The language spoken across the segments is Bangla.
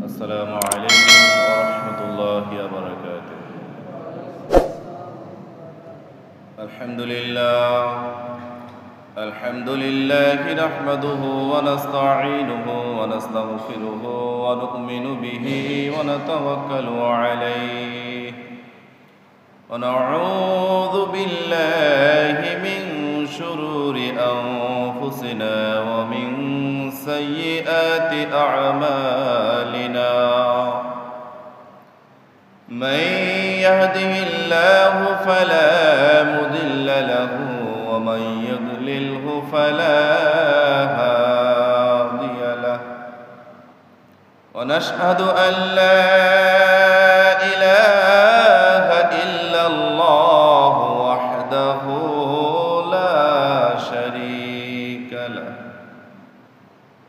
السلام عليكم ورحمة الله وبركاته. الحمد لله نحمده ونستعينه ونستغفره ونؤمن به ونتوكل عليه ونعوذ بالله من شرور أنفسنا ومن سيئات أعمالنا. من يهده الله فلا مضل له ومن يضلله فلا هادي له، ونشهد أن لا إله إلا الله وحده لا شريك له،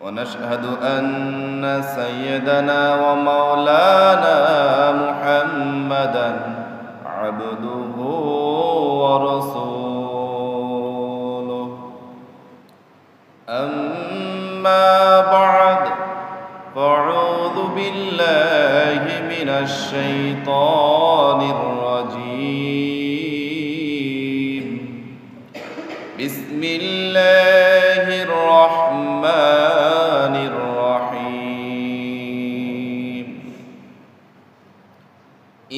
ونشهد أن سيدنا ومولانا محمدًا عبده ورسوله. أما بعد، فأعوذ بالله من الشيطان الرجيم. بسم الله الرحمن الرحيم.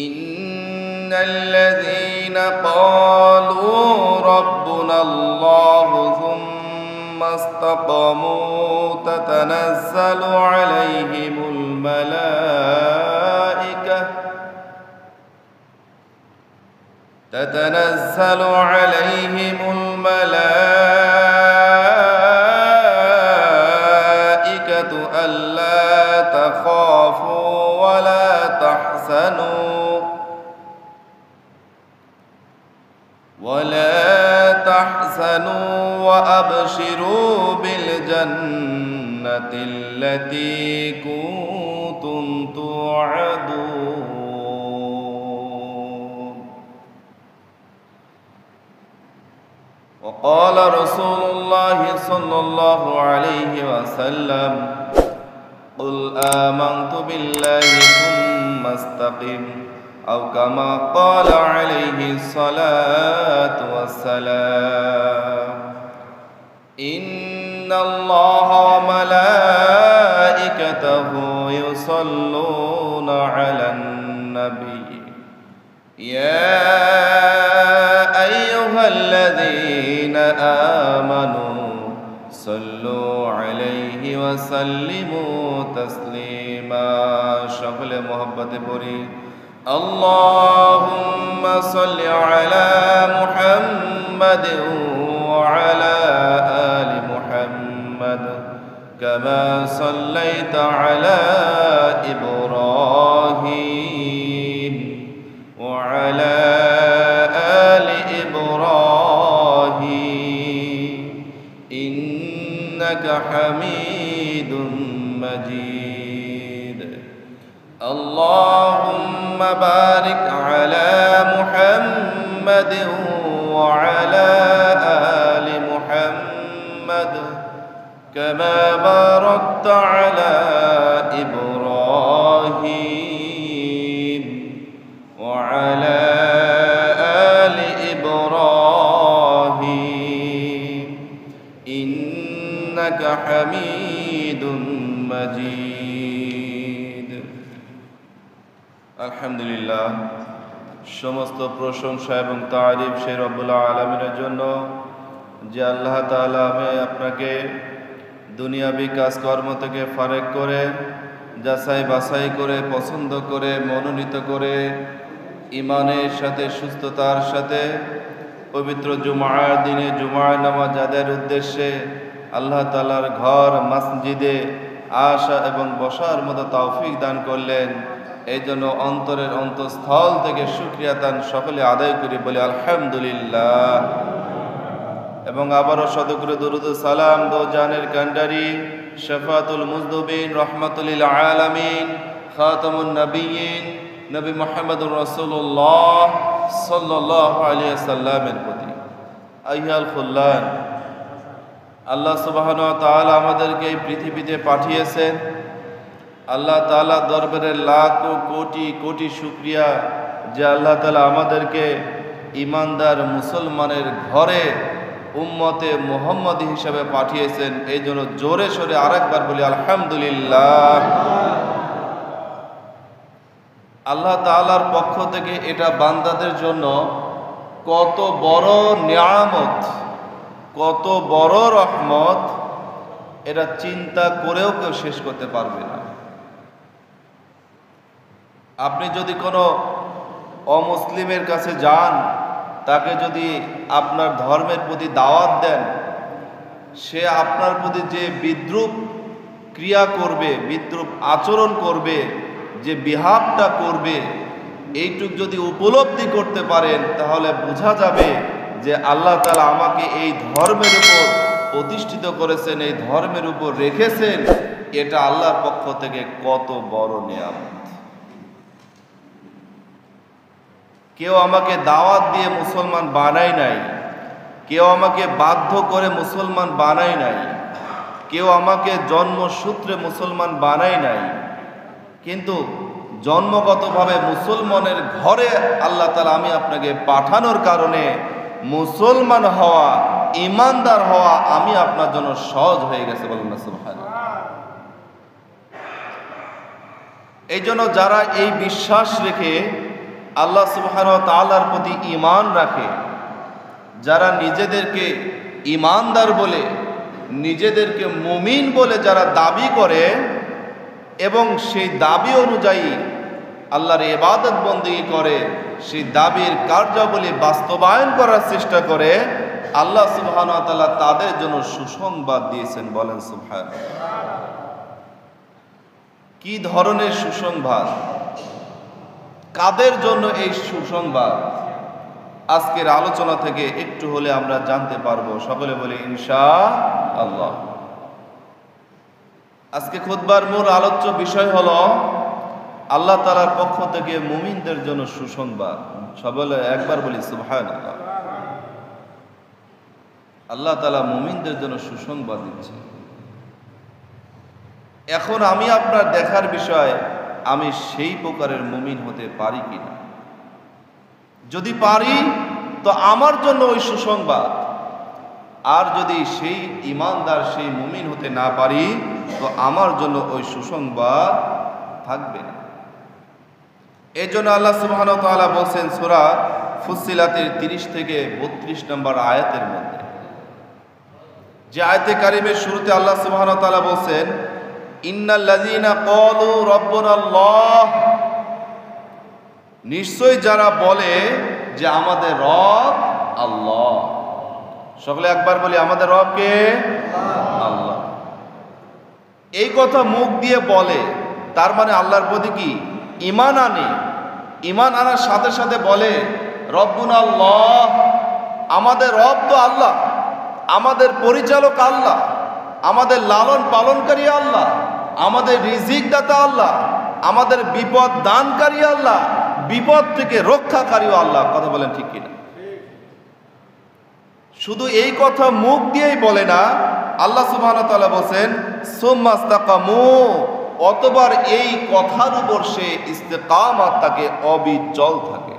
إن الذين قالوا ربنا الله ثم استقاموا تتنزل عليهم الملائكة ألا تخافوا ولا تحزنوا وأبشروا بالجنة التي كنتم توعدون. وقال رسول الله صلى الله عليه وسلم: قل آمنت بالله ثم استقم، أو كما قال عليه الصلاة والسلام. إن الله وملائكته يصلون على النبي، يا أيها الذين آمنوا صلوا عليه وسلموا تسليما. সকলে মহব্বতে পড়ি اللهم صل على محمد وعلى آل محمد كما صليت على إبراهيم وعلى آل إبراهيم إنك حميد مجيد. اللهم بارك على محمد وعلى آل محمد كما باركت على إبراهيم وعلى آل إبراهيم إنك حميد مجيد. আলহামদুলিল্লাহ, সমস্ত প্রশংসা এবং তারিফ সেই রব্বুল আলামিনের জন্য, যে আল্লাহ তাআলা আপনাকে দুনিয়াবি কাজকর্ম থেকে ফারেক করে, যাচাই বাছাই করে, পছন্দ করে, মনোনীত করে, ইমানের সাথে, সুস্থতার সাথে পবিত্র জুমার দিনে জুমার নামাজ আদায়ের উদ্দেশ্যে আল্লাহ তাআলার ঘর মসজিদে আসা এবং বসার মতো তৌফিক দান করলেন। এই জন্য অন্তরের অন্তঃস্থল থেকে শুকরিয়া দান সকলে আদায় করি, বলি আলহামদুলিল্লাহ। এবং আবারও শতকরে দরুদ সালাম দো জানের কান্ডারি শাফাতুল মুজনুবিন রহমাতুল আলামিন খাতামুন নবিয়্যিন নবী মুহাম্মদুর রাসূলুল্লাহ সাল্লাল্লাহু আলাইহি ওয়াসাল্লামের প্রতি। আইয়াল খুল্লান, আল্লাহ সুবহানাহু ওয়া তাআলা আমাদেরকে এই পৃথিবীতে পাঠিয়েছেন। আল্লাহ তাআলা দরবারে লাখ কোটি কোটি শুকরিয়া যে আল্লাহ তাআলা আমাদেরকে ইমানদার মুসলমানের ঘরে উম্মতে মুহাম্মদী হিসাবে পাঠিয়েছেন। এই জন্য জোরে সোরে আরেকবার বলি আলহামদুলিল্লাহ। আল্লাহ তাআলার পক্ষ থেকে এটা বান্দাদের জন্য কত বড় নিয়ামত, কত বড় রহমত, এটা চিন্তা করেও কেউ শেষ করতে পারবে না। আপনি যদি কোনো অমুসলিমের কাছে যান, তাকে যদি আপনার ধর্মের প্রতি দাওয়াত দেন, সে আপনার প্রতি যে বিদ্রূপ ক্রিয়া করবে, বিদ্রূপ আচরণ করবে, যে বিহাবটা করবে, এইটুক যদি উপলব্ধি করতে পারেন তাহলে বোঝা যাবে যে আল্লাহ তাআলা আমাকে এই ধর্মের উপর প্রতিষ্ঠিত করেছেন, এই ধর্মের উপর রেখেছেন, এটা আল্লাহর পক্ষ থেকে কত বড় নিয়ামত। কেউ আমাকে দাওয়াত দিয়ে মুসলমান বানায় নাই, কেউ আমাকে বাধ্য করে মুসলমান বানায় নাই, কেউ আমাকে জন্মসূত্রে মুসলমান বানায় নাই, কিন্তু জন্মগতভাবে মুসলমানের ঘরে আল্লাহ তাআলা আমি আপনাকে পাঠানোর কারণে মুসলমান হওয়া, ইমানদার হওয়া আমি আপনার জন্য সহজ হয়ে গেছে। বলুন না সুবহানাল্লাহ। এই জন্য যারা এই বিশ্বাস রেখে আল্লাহ সুবহানাহু ওয়া তাআলার প্রতি ঈমান রাখে, যারা নিজেদেরকে ঈমানদার বলে, নিজেদেরকে মুমিন বলে যারা দাবি করে এবং সেই দাবি অনুযায়ী আল্লাহর ইবাদত বন্দেগী করে, সেই দাবির কার্যাবলী বাস্তবায়ন করার চেষ্টা করে, আল্লাহ সুবহানাহু ওয়া তাআলা তাদের জন্য সুসংবাদ দিয়েছেন। বলেন সুবহানাল্লাহ। কি ধরনের সুসংবাদ, কাদের জন্য এই সুসংবাদ? আজকের আলোচনা থেকে একটু হলে আমরা জানতে পারবো। সকলে বলি ইনশাআল্লাহ। আজকে খুতবার মূল আলোচ্য বিষয় হলো আল্লাহ তাআলার পক্ষ থেকে মুমিনদের জন্য সুসংবাদ। সকলে একবার বলি সুবহানাল্লাহ। আল্লাহ তাআলা মুমিনদের জন্য সুসংবাদ দিচ্ছেন। এখন আমি আপনার দেখার বিষয়, আমি সেই প্রকারের মুমিন হতে পারি কিনা। যদি পারি তো আমার জন্য ওই সুসংবাদ, আর যদি সেই ইমানদার সেই মুমিন হতে না পারি তো আমার জন্য ওই সুসংবাদ থাকবে না। এই জন্য আল্লাহ সুবহানাহু ওয়া তাআলা বলছেন সূরা ফুসসিলাতের 30 থেকে 32 নম্বর আয়াতের মধ্যে, যে আয়াতে কারিমের শুরুতে আল্লাহ সুবহানাহু ওয়া তাআলা বলছেন ইন্নাল্লাযীনা ক্বালু রাব্বুনাল্লাহ, নিশ্চয় যারা বলে যে আমাদের রব আল্লাহ। সকলে একবার বলি আমাদের রব কে? আল্লাহ। এই কথা মুখ দিয়ে বলে, তার মানে আল্লাহর প্রতি কি ঈমান আনে। ঈমান আনার সাথে সাথে বলে রব্বুনাল্লাহ, আমাদের রব তো আল্লাহ, আমাদের পরিচালক আল্লাহ, আমাদের লালন পালনকারী আল্লাহ, আমাদের রিজিক দাতা আল্লাহ, আমাদের বিপদ দানকারী আল্লাহ, বিপদ থেকে রক্ষাকারীও আল্লাহ। কথা বলেন ঠিক কিনা? শুধু এই কথা মুখ দিয়েই বলে না, আল্লাহ সুবহানাহু ওয়া তাআলা বলেন সুম্মাস্তাকামু, অতবার এই কথার উপর সে ইস্তেকামাত থাকে, অবিচল থাকে।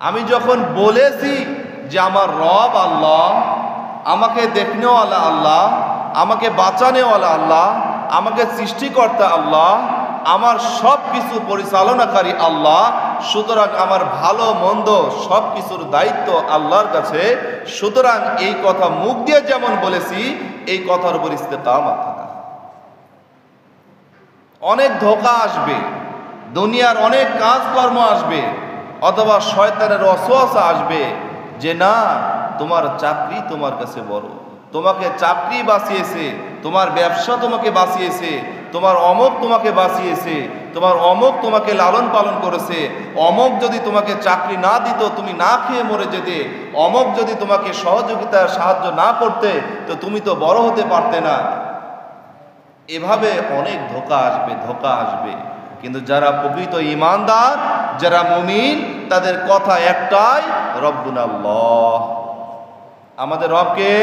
আমি যখন বলেছি যে আমার রব আল্লাহ, আমাকে দেখনেওয়ালা আল্লাহ, আমাকে বাঁচানেওয়ালা আল্লাহ, আমাকে সৃষ্টিকর্তা আল্লাহ, আমার সব কিছু পরিচালনাকারী আল্লাহ, সুতরাং আমার ভালো মন্দ সব কিছুর দায়িত্ব আল্লাহর কাছে। সুতরাং এই কথা মুখ দিয়ে যেমন বলেছি, এই কথার উপর ইস্তেকামাত থাকা। অনেক ধোঁকা আসবে, দুনিয়ার অনেক কাজকর্ম আসবে, অথবা শয়তানের ওয়াসওয়াসা আসবে যে না তোমার চাকরি তোমার কাছে বড়, তোমাকে চাকরি বাঁচিয়েছে, তোমার ব্যবসা তোমাকে বাঁচিয়েছে, তোমার অমুক তোমাকে বাঁচিয়েছে, তোমার অমুক তোমাকে লালন পালন করেছে, অমুক যদি তোমাকে চাকরি না দিত তুমি না খেয়ে মরে যেতে, অমুক যদি তোমাকে সহযোগিতার সাহায্য না করতে তো তুমি তো বড় হতে পারতে না। এভাবে অনেক ধোঁকা আসবে, ধোঁকা আসবে। কিন্তু যারা প্রকৃত ঈমানদার, যারা মুমিন, তাদের কথা একটাই, রব্বুনাল্লাহ, আমাদের রব কে?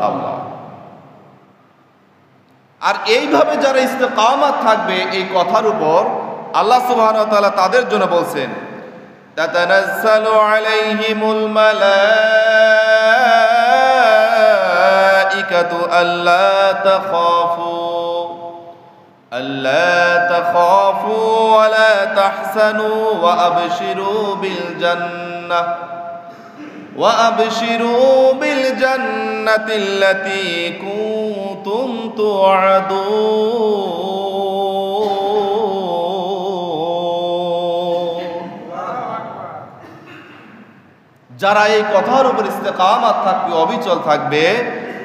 আল্লাহ। আর এইভাবে যারা ইস্তেকামাত থাকবে এই কথার উপর, আল্লাহ সুবহানাহু ওয়া তাআলা তাদের জন্য বলছেন, তাতানাজ্জালু আলাইহিমুল মালাইকাতু আল্লা তাখাফু ওয়া লা তাহজানু ওয়া আবশিরু বিল জান্নাতিল্লাতী কুনতুম তুআদুন। যারা এই কথার উপর ইস্তেকামাত থাকবে, অবিচল থাকবে,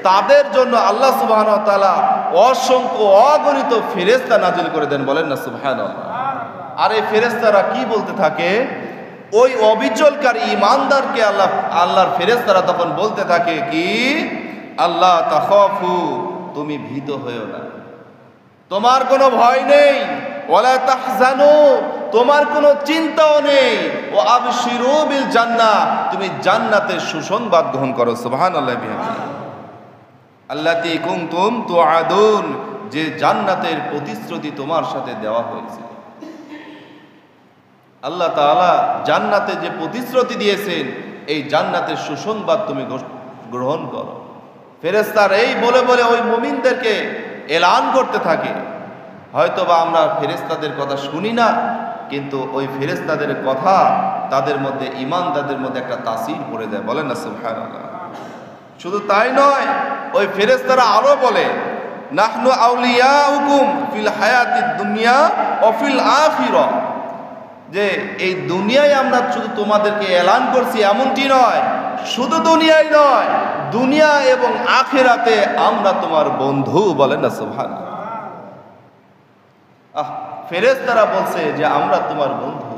তাদের জন্য আল্লাহ সুবহানাহু ওয়া তাআলা অসংখ্য অগণিত ফেরেশতা নাজিল করে দেন। বলেন না সুবহানাল্লাহ। আর এই ফেরেশতারা কি বলতে থাকে? ওই অবিচলকারী ঈমানদারকে আল্লাহর ফেরেশতারা তখন বলতে থাকে কি, আল্লাহ তাখাফু, তুমি ভীত হইও না, তোমার কোনো ভয় নেই, ওয়ালা তাহজানু, তোমার কোনো চিন্তাও নেই, ও আবশিরু বিল জান্নাহ, তুমি জান্নাতের সুসংবাদ গ্রহণ করো। সুবহানাল্লাহ বিহামদিহি। আল্লাতী কুনতুম তুআদুন, যে জান্নাতের প্রতিশ্রুতি তোমার সাথে দেওয়া হয়েছে। আল্লাহ তাআলা জান্নাতে যে প্রতিশ্রুতি দিয়েছেন, এই জান্নাতের সুসংবাদ তুমি গ্রহণ করো। ফেরেশতার এই বলে বলে ওই মুমিনদেরকে এলান করতে থাকে। হয়তোবা আমরা ফেরেশতাদের কথা শুনি না, কিন্তু ওই ফেরেশতাদের কথা তাদের মধ্যে, ঈমানদারদের মধ্যে একটা তাসির পড়ে যায়। বলেন না সুবহানাল্লাহ। শুধু তাই নয়, ওই ফেরেশতারা আরো বলে, নাহনু আউলিয়াউকুম ফিল হায়াতিদ দুনিয়া ওয়া ফিল আখিরাহ, যে এই দুনিয়ায় আমরা শুধু তোমাদেরকে এলান করছি এমনটি নয়, শুধু দুনিয়ায় নয়, দুনিয়া এবং আখিরাতে আমরা তোমার বন্ধু। বলেন না সুবহানাল্লাহ। ফেরেশতারা বলছে যে আমরা তোমার বন্ধু।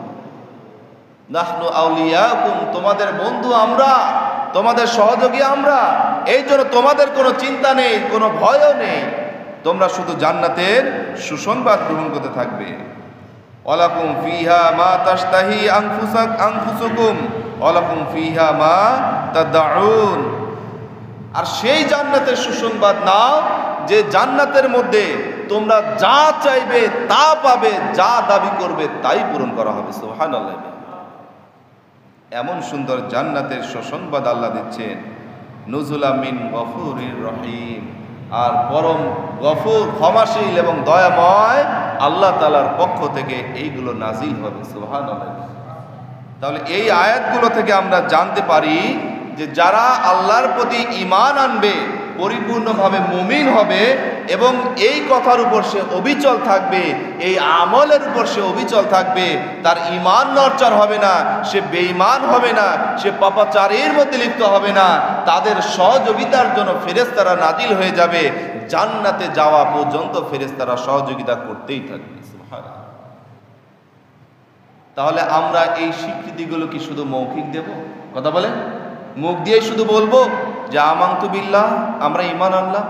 নাহনু আউলিয়াকুম, তোমাদের বন্ধু আমরা, তোমাদের সহযোগী আমরা, এই জন্য তোমাদের কোনো চিন্তা নেই, কোনো ভয়ও নেই, তোমরা শুধু জান্নাতের সুসংবাদ গ্রহণ করতে থাকবে। ওয়ালাকুম ফিহা মা তাশতাহি আনফুসুকুম ওয়ালাকুম ফিহা মা তাদউন। আর সেই জান্নাতের সুসংবাদ নাও, যে জান্নাতের মধ্যে তোমরা যা চাইবে তা পাবে, যা দাবি করবে তাই পূরণ করা হবে। সুবহানাল্লাহ। এমন সুন্দর জান্নাতের সুসংবাদ আল্লাহ দিচ্ছেন। নুজুলাম মিন গফুরির রহিম, আর পরম গফুর, ক্ষমাশীল এবং দয়াময় আল্লাহ তাআলার পক্ষ থেকে এইগুলো নাজিল হবে। সুবহানাল্লাহ। তাহলে এই আয়াতগুলো থেকে আমরা জানতে পারি যে যারা আল্লাহর প্রতি ঈমান আনবে, পরিপূর্ণভাবে মুমিন হবে এবং এই কথার উপর সে অবিচল থাকবে, এই আমলের উপর সে অবিচল থাকবে, তার ঈমান নড়চড় হবে না, সে বেঈমান হবে না, সে পাপাচারের মধ্যে লিপ্ত হবে না, তাদের সহযোগিতার জন্য ফেরেশতারা নাজিল হয়ে যাবে। জান্নাতে যাওয়া পর্যন্ত ফেরেশতারা সহযোগিতা করতেই থাকবে। সুবহানাল্লাহ। তাহলে আমরা এই স্বীকৃতিগুলো কি শুধু মৌখিক দেব? কথা বলেন, মুখ দিয়ে শুধু বলবো যে আমানতু বিল্লাহ, আমরা ঈমান আনলাম,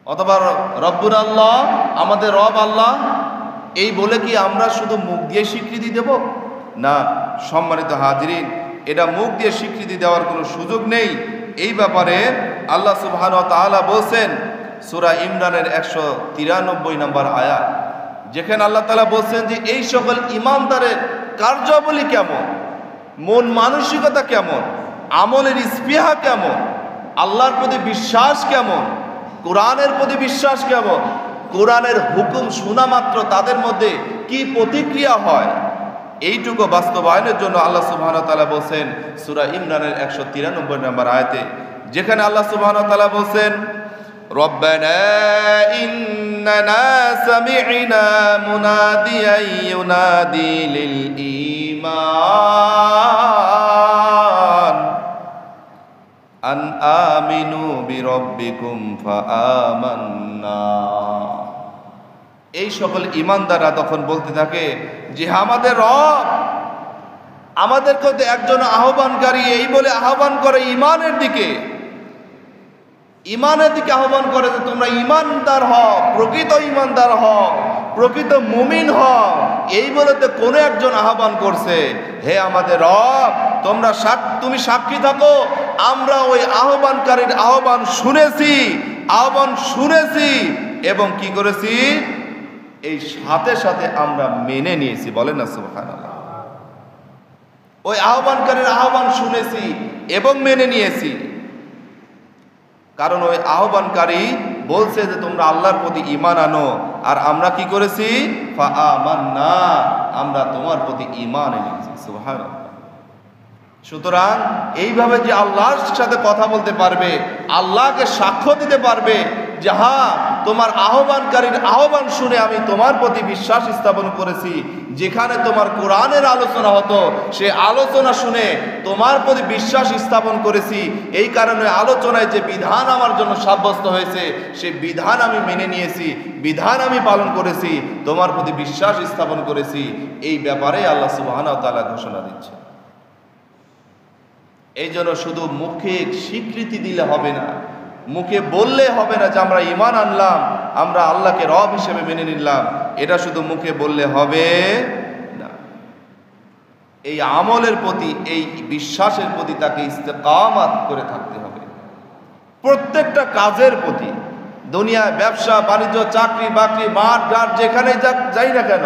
অথবা রব্বুল আল্লাহ, আমাদের রব আল্লাহ, এই বলে কি আমরা শুধু মুখ দিয়ে স্বীকৃতি দেব? না সম্মানিত হাজিরিন, এটা মুখ দিয়ে স্বীকৃতি দেওয়ার কোনো সুযোগ নেই। এই ব্যাপারে আল্লাহ সুবহানাহু ওয়া তাআলা বলছেন সূরা ইমরানের 193 নম্বর আয়াত, যেখানে আল্লাহ তাআলা বলছেন যে এই সকল ঈমানদারের কার্যাবলী কেমন, মন মানসিকতা কেমন, আমলের স্পৃহা কেমন, আল্লাহর প্রতি বিশ্বাস কেমন, কোরআনের প্রতি বিশ্বাস কেমন, কোরআনের হুকুম শোনা মাত্র তাদের মধ্যে কি প্রতিক্রিয়া হয়, এইটুকু বাস্তবায়নের জন্য আল্লাহ সুবহানাহু ওয়া তাআলা বলছেন সূরা ইমরানের 193 নম্বর আয়াতে, যেখানে আল্লাহ সুবহানাহু ওয়া তাআলা বলছেন, রব্বানা ইন্নানা সামি'না মুনাদিয়ান ইউনাদি লিল ঈমান আন আমিনু বিরাব্বিকুম ফাআমান্না। এই সকল ঈমানদাররা তখন বলতে থাকে যে আমাদের রব আমাদেরকে একজন আহ্বানকারী, এই বলে আহ্বান করে ঈমানের দিকে, ঈমানের দিকে আহ্বান করে যে তোমরা ঈমানদার হও, প্রকৃত ঈমানদার হও, প্রকৃত মুমিন হও, এই বলে তো কোনো একজন আহ্বান করছে, হে আমাদের রব তুমি সাক্ষী থাকো, আমরা ওই আহ্বানকারীর আহ্বান শুনেছি, আহ্বান শুনেছি এবং কি করেছি, এই সাথে সাথে আমরা মেনে নিয়েছি। বলেন না সুবহানাল্লাহ। ওই আহ্বানকারীর আহ্বান শুনেছি এবং মেনে নিয়েছি, কারণ ওই আহ্বানকারী বলছে যে তোমরা আল্লাহর প্রতি ঈমান আনো, আর আমরা কি করেছি, ফাআমান্না, আমরা তোমার প্রতি ঈমান এনেছি। সুবহানাল্লাহ। সুতরাং এইভাবে যে আল্লাহর সাথে কথা বলতে পারবে, আল্লাহকে সাক্ষ্য দিতে পারবে যে হ্যাঁ তোমার আহ্বানকারীর আহ্বান শুনে আমি তোমার প্রতি বিশ্বাস স্থাপন করেছি, যেখানে তোমার কোরআনের আলোচনা হতো সে আলোচনা শুনে তোমার প্রতি বিশ্বাস স্থাপন করেছি, এই কারণে আলোচনায় যে বিধান আমার জন্য সাব্যস্ত হয়েছে সেই বিধান আমি মেনে নিয়েছি, বিধান আমি পালন করেছি, তোমার প্রতি বিশ্বাস স্থাপন করেছি। এই ব্যাপারে আল্লাহ সুবহানাহু ওয়া তাআলা ঘোষণা দিচ্ছে। এই জন্য শুধু মুখে স্বীকৃতি দিলে হবে না, মুখে বললে হবে না যে আমরা ঈমান আনলাম, আমরা আল্লাহকে রব হিসেবে মেনে নিলাম, এটা শুধু মুখে বললে হবে না। এই আমলের প্রতি, এই বিশ্বাসের প্রতি তাকে ইস্তেকামাত করে থাকতে হবে। প্রত্যেকটা কাজের প্রতি, দুনিয়ায় ব্যবসা বাণিজ্য, চাকরি বাকরি, মাঠ ঘাট, যেখানে যাই না কেন,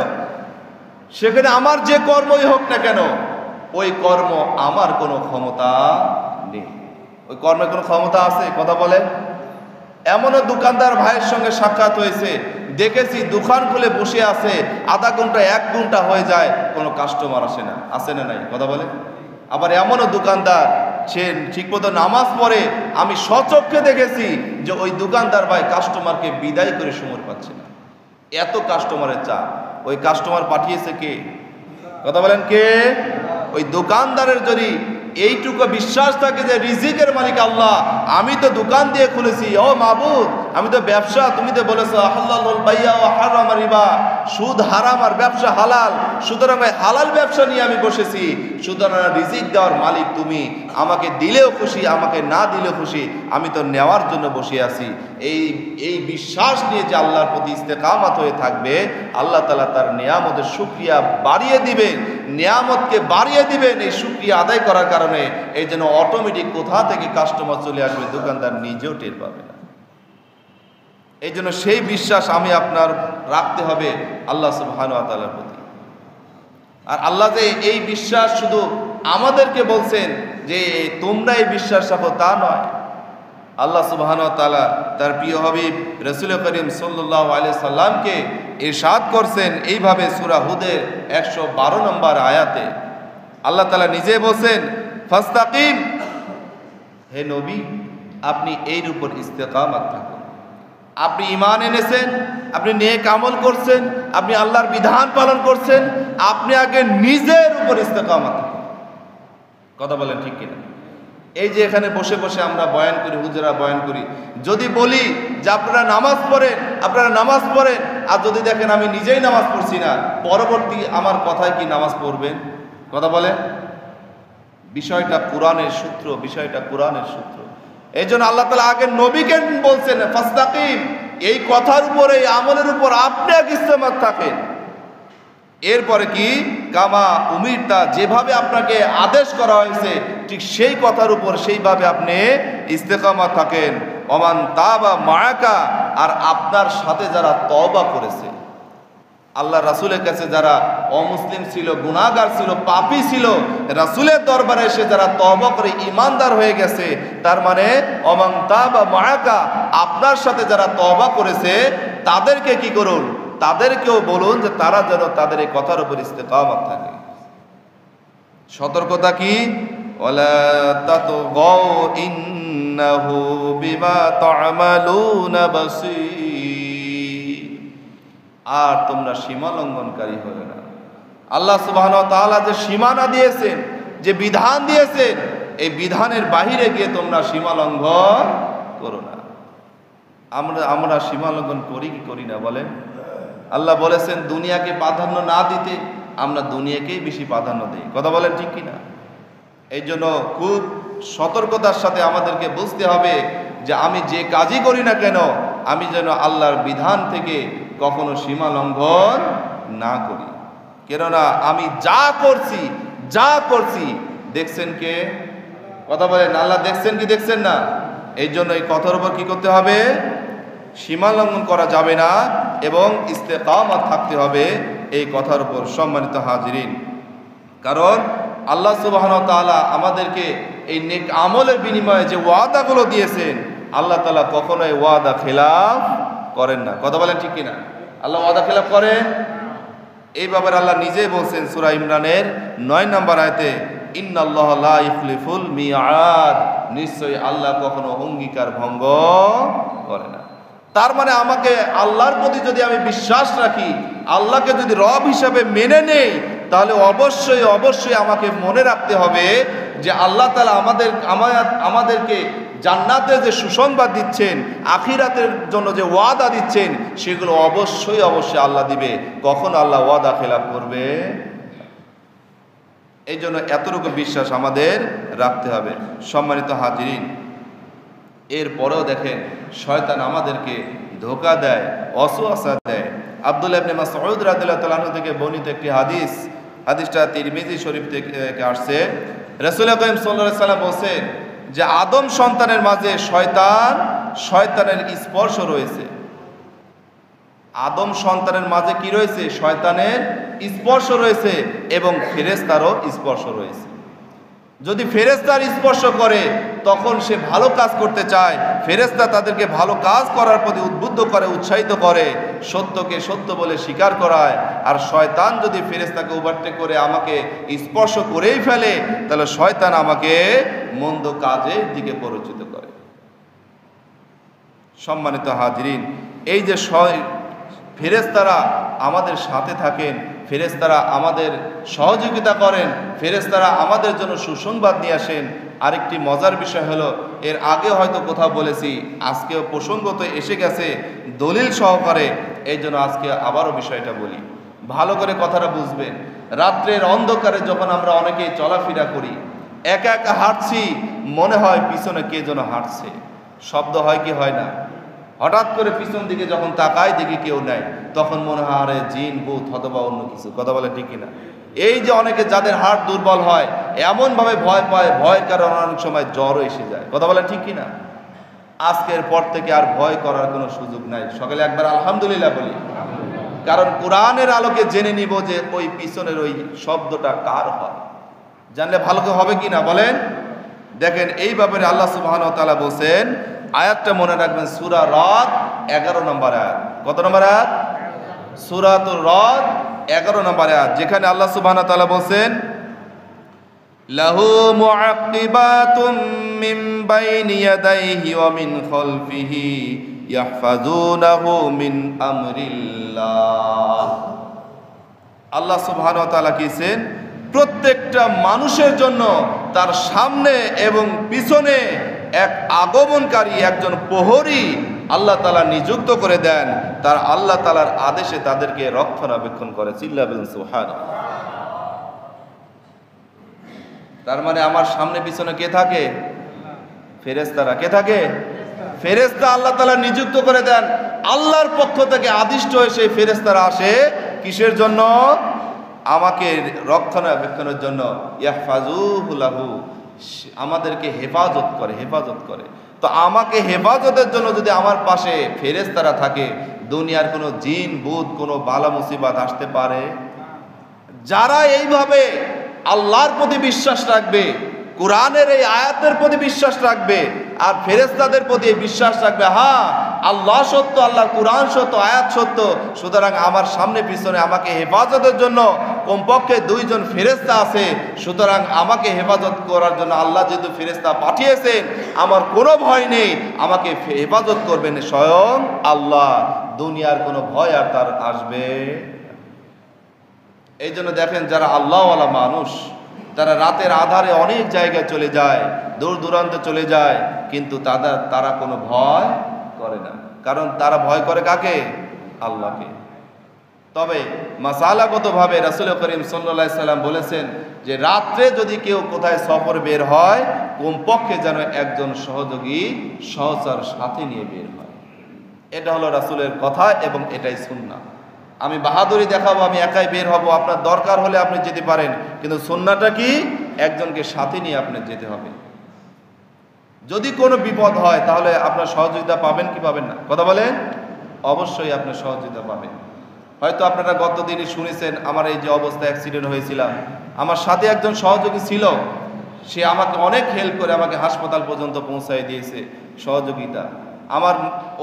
সেখানে আমার যে কর্মই হোক না কেন, ওই কর্ম আমার কোনো ক্ষমতা নেই। ওই কর্মের কোনো ক্ষমতা আছে? কথা বলে। এমনও দোকানদার ভাইয়ের সঙ্গে সাক্ষাৎ হয়েছে, দেখেছি দোকান খুলে বসে আছে, আধা ঘন্টা 1 ঘন্টা হয়ে যায়, কোনো কাস্টমার আসে না। আসে না নাই? কথা বলে। আবার এমনও দোকানদার সে ঠিকমতো নামাজ পড়ে, আমি স্বচক্ষে দেখেছি যে ওই দোকানদার ভাই কাস্টমারকে বিদায় করে সময় পাচ্ছে না, এত কাস্টমারের চাপ। ওই কাস্টমার পাঠিয়েছে কে? কথা বলেন কে? ওই দোকানদারের যদি এইটুকু বিশ্বাস থাকে যে রিজিকের মালিক আল্লাহ, আমি তো দোকান দিয়ে খুলেছি, ও মাবুদ আমি তো ব্যবসা, তুমি তো বলেছো হালালুল বাইয়া ওয়া হারামার রিবা, সুদ হারাম আর ব্যবসা হালাল, সুতরাং হালাল ব্যবসা নিয়ে আমি বসেছি, সুতরাং রিজিক দেওয়ার মালিক তুমি, আমাকে দিলেও খুশি আমাকে না দিলেও খুশি, আমি তো নেওয়ার জন্য বসে আছি। এই বিশ্বাস নিয়ে যে আল্লাহর প্রতি ইস্তেকামাত হয়ে থাকবে, আল্লাহ তাআলা তার নিয়ামতের শুকরিয়া বাড়িয়ে দিবেন, নিয়ামতকে বাড়িয়ে দিবেন এই শুকরিয়া আদায় করার কারণে। এই জন্য অটোমেটিক কোথা থেকে কাস্টমার চলে আসবে দোকানদার নিজেও টের পাবে না। এই জন্য সেই বিশ্বাস আমি আপনার রাখতে হবে আল্লাহ সুবহানাহু ওয়া তাআলার প্রতি। আর আল্লাহ যে এই বিশ্বাস শুধু আমাদেরকে বলছেন যে তোমরা এই বিশ্বাস রাখো, তা নয়। আল্লাহ সুবহানাহু ওয়া তাআলা তার প্রিয় হাবিব রাসূল করিম সাল্লাল্লাহু আলাইহি সাল্লামকে ইরশাদ করছেন এইভাবে সূরা হুদের 112 নম্বর আয়াতে। আল্লাহ তাআলা নিজে বলছেন, ফাস্তাকিম, হে নবী আপনি এর উপর ইস্তেকামাত থাকুন। আপনি ঈমান এনেছেন, আপনি নেক আমল করছেন, আপনি আল্লাহর বিধান পালন করছেন, আপনি আগে নিজের উপর ইস্তেকামাত থাকুন। কথা বলেন ঠিক কিনা? এই যে এখানে বসে বসে আমরা বয়ান করি, হুজুরা বয়ান করি, যদি বলি যে আপনারা নামাজ পড়েন, আপনারা নামাজ পড়েন, আর যদি দেখেন আমি নিজেই নামাজ পড়ছি না, পরবর্তী আমার কথায় কি নামাজ পড়বেন? কথা বলে। বিষয়টা কোরআনের সূত্র, বিষয়টা কোরআনের সূত্র। এই জন্য আল্লাহ তাআলা আগে নবীকে বলছেন ফাস্তাকিম, এই কথার উপর, এই আমলের উপর আপনি আগে ইস্তেকামাত থাকেন। এরপরে কি, কামা উমিরতা, যেভাবে আপনাকে আদেশ করা হয়েছে ঠিক সেই কথার উপর সেইভাবে আপনি ইস্তেকামাত থাকেন। ওমান তাবা মাআকা, আর আপনার সাথে যারা তওবা করেছে, আল্লাহ রাসূলের কাছে যারা অমুসলিম ছিল, গুনাহগার ছিল, পাপী ছিল, রাসূলের দরবারে এসে যারা তওবা করে ঈমানদার হয়ে গেছে, তার মানে ওমান তাবা মাআকা, আপনার সাথে যারা তওবা করেছে তাদেরকে কি করুন, তাদেরকেও বলুন যে তারা যেন তাদের এই কথার উপর ইস্তেকামাত থাকে। সতর্কতা কি, ওয়ালা তাতগাউ ইন্নাহু বিমা তা'মালুনা বাসীর, আর তোমরা সীমা লঙ্ঘনকারী হবে না। আল্লাহ সুবহানাহু ওয়া তাআলা যে সীমানা দিয়েছেন, যে বিধান দিয়েছেন, এই বিধানের বাহিরে গিয়ে তোমরা সীমা লঙ্ঘন করো না। আমরা সীমা লঙ্ঘন করি কি করি না বলেন? আল্লাহ বলেছেন দুনিয়াকে প্রাধান্য না দিতে, আমরা দুনিয়াকেই বেশি প্রাধান্য দিই। কথা বলেন ঠিক কিনা? এই জন্য খুব সতর্কতার সাথে আমাদেরকে বুঝতে হবে যে আমি যে কাজই করি না কেন, আমি যেন আল্লাহর বিধান থেকে কখনো সীমা লঙ্ঘন না করি। কেননা আমি যা করছি দেখছেন কে? কথা বলেন, আল্লাহ দেখছেন কি দেখছেন না? এই জন্য এই কথার উপর কি করতে হবে? সীমা লঙ্ঘন করা যাবে না এবং ইস্তেকামত থাকতে হবে এই কথার উপর। সম্মানিত হাজিরিন, কারণ আল্লাহ সুবহানাহু ওয়া তাআলা আমাদেরকে এই নেক আমলের বিনিময়ে যে ওয়াদাগুলো দিয়েছেন, আল্লাহ তাআলা কখনোই ওয়াদা খেলাফ করেন না। কথা বলেন ঠিক কিনা? আল্লাহ ওয়াদা খেলাফ করেন? এই ব্যাপারে আল্লাহ নিজেই বলছেন সূরা ইমরানের 9 নম্বর আয়াতে, ইন্নাল্লাহা লা ইখলিফুল মিআদ, নিশ্চয়ই আল্লাহ কখনো অঙ্গীকার ভঙ্গ করে না। তার মানে আমাকে আল্লাহর প্রতি যদি আমি বিশ্বাস রাখি, আল্লাহকে যদি রব হিসাবে মেনে নেই, তাহলে অবশ্যই অবশ্যই আমাকে মনে রাখতে হবে যে আল্লাহ তাআলা আমাদেরকে জান্নাতের যে সুসংবাদ দিচ্ছেন, আখিরাতের জন্য যে ওয়াদা দিচ্ছেন, সেগুলো অবশ্যই অবশ্যই আল্লাহ দিবে। কখন আল্লাহ ওয়াদা খেলাফ করবে? এই জন্য এতটুকু বিশ্বাস আমাদের রাখতে হবে। সম্মানিত হাজিরিন, এরপরেও দেখেন শয়তান আমাদেরকে ধোঁকা দেয়, ওয়াসওয়াসা দেয়। আব্দুল্লাহ ইবনে মাসউদ রাদিয়াল্লাহু তাআলা আনহু থেকে বর্ণিত একটি হাদিসটা তিরমিজি শরীফ থেকে আসছে। রাসূল করিম সাল্লাল্লাহু আলাইহি ওয়াসাল্লাম বলেন যে আদম সন্তানের মাঝে শয়তানের স্পর্শ রয়েছে। আদম সন্তানের মাঝে কি রয়েছে? শয়তানের স্পর্শ রয়েছে এবং ফেরেশতারও স্পর্শ রয়েছে। যদি ফেরেশতার স্পর্শ করে তখন সে ভালো কাজ করতে চায়, ফেরেশতা তাদেরকে ভালো কাজ করার প্রতি উদ্বুদ্ধ করে, উৎসাহিত করে, সত্যকে সত্য বলে স্বীকার করায়। আর শয়তান যদি ফেরেশতাকে ওভারটেক করে আমাকে স্পর্শ করেই ফেলে, তাহলে শয়তান আমাকে মন্দ কাজের দিকে পরিচিত করে। সম্মানিত হাজিরিন, এই যে ফেরেশতারা আমাদের সাথে থাকেন, ফেরেশতারা আমাদের সহযোগিতা করেন, ফেরেশতারা আমাদের জন্য সুসংবাদ নিয়ে আসেন। আরেকটি মজার বিষয় হলো, এর আগে হয়তো কোথাও বলেছি, আজকেও প্রসঙ্গত এসে গেছে দলিল সহকারে, এই জন্য আজকে আবারও বিষয়টা বলি, ভালো করে কথাটা বুঝবেন। রাত্রের অন্ধকারে যখন আমরা অনেকেই চলাফেরা করি, একা একা হাঁটছি, মনে হয় পিছনে কে যেন হাঁটছে, শব্দ হয় কি হয় না? হঠাৎ করে পিছন দিকে যখন তাকাই দেখি কেউ নাই, তখন মনে হয় আরে জিন ভূত অথবা অন্য কিছু। কথা বলে ঠিক কিনা? এই যে অনেকে যাদের হাড় দুর্বল হয়, এমনভাবে ভয় পায়, ভয়ের কারণে অনেক সময় জ্বরও এসে যায়। কথা বলে ঠিক কিনা? আজকের পর থেকে আর ভয় করার কোনো সুযোগ নাই। সকালে একবার আলহামদুলিল্লাহ বলি, কারণ কোরআনের আলোকে জেনে নিব যে ওই পিছনের ওই শব্দটা কার হয়। জানলে ভালো হবে কিনা বলেন? দেখেন এই ব্যাপারে আল্লাহ সুবহানাহু ওয়া তাআলা বলেন, আয়াতটা মনে রাখবেন, সূরা রাদ 11 নম্বর আয়াত। কত নম্বর আয়াত? সূরাতুর রাদ 11 নম্বর আয়াত, যেখানে আল্লাহ সুবহানাহু ওয়া তাআলা বলেন, লাহু মুআক্কিবাতুম মিন বাইনি ইয়াদাইহি ওয়া মিন খালফিহি ইয়াহফাজুনাহু মিন আমরিল্লাহ। আল্লাহ সুবহানাহু ওয়া তাআলা কিছেন, প্রত্যেকটা মানুষের জন্য তার সামনে এবং পিছনে এক আগমনকারী, একজন প্রহরী আল্লাহ তাআলা নিযুক্ত করে দেন। তার আল্লাহ তাআলার আদেশে তাদেরকে রক্ষণাবেক্ষণ করে। চিল্লা বলেন সুবহানাল্লাহ। তার মানে আমার সামনে পিছনে কে থাকে? ফেরেশতারা। কে থাকে? ফেরেশতা আল্লাহ তাআলা নিযুক্ত করে দেন। আল্লাহর পক্ষ থেকে আদিষ্ট হয়ে সেই ফেরেশতারা আসে কিসের জন্য? আমাকে রক্ষণাবেক্ষণের জন্য। ইয়াহফাজুহু লাহু, আমাদেরকে হেফাজত করে। তো আমাকে হেফাজতের জন্য যদি আমার পাশে ফেরেশতারা থাকে, দুনিয়ার কোনো জিন ভূত কোনো বালা মুসিবত আসতে পারে? যারা এইভাবে আল্লাহর প্রতি বিশ্বাস রাখবে, কোরআনের এই আয়াতের প্রতি বিশ্বাস রাখবে, আর ফেরেশতাদের প্রতি বিশ্বাস রাখবে, হ্যাঁ আল্লাহ সত্য, আল্লাহর কোরআন সত্য, আয়াত সত্য, সুতরাং আমার সামনে পিছনে আমাকে হেফাজতের জন্য কমপক্ষে 2 জন ফেরেশতা আছে, সুতরাং আমাকে হেফাজত করার জন্য আল্লাহ যেহেতু ফেরেশতা পাঠিয়েছেন, আমার কোনো ভয় নেই, আমাকে হেফাজত করবেন স্বয়ং আল্লাহ। দুনিয়ার কোনো ভয় আর তার আসবে। এই জন্য দেখেন যারা আল্লাহওয়ালা মানুষ, তারা রাতের আধারে অনেক জায়গায় চলে যায়, দূর দূরান্তে চলে যায়, কিন্তু তারা কোনো ভয় করে না। কারণ তারা ভয় করে কাকে? আল্লাহকে। তবে মাসালাগতভাবে রাসূল করিম সাল্লাল্লাহু আলাইহি সাল্লাম বলেছেন যে রাত্রে যদি কেউ কোথায় সফর বের হয়, কমপক্ষে যেন একজন সহযোগী সহচর সাথে নিয়ে বের হয়। এটা হলো রাসূলের কথা এবং এটাই সুন্নাহ। আমি বাহাদুরি দেখাবো, আমি একাই বের হব, আপনার দরকার হলে আপনি যেতে পারেন, কিন্তু সুন্নাহটা কি? একজনকে সাথে নিয়ে আপনি যেতে হবে। যদি কোনো বিপদ হয় তাহলে আপনার সহযোগিতা পাবেন কি পাবেন না? কথা বলেন। অবশ্যই আপনার সহযোগিতা পাবেন। হয়তো আপনারা গত দিনই শুনেছেন আমার এই যে অবস্থা, অ্যাক্সিডেন্ট হয়েছিলাম, আমার সাথে একজন সহযোগী ছিল, সে আমাকে অনেক হেল্প করে আমাকে হাসপাতাল পর্যন্ত পৌঁছায় দিয়েছে, সহযোগিতা। আমার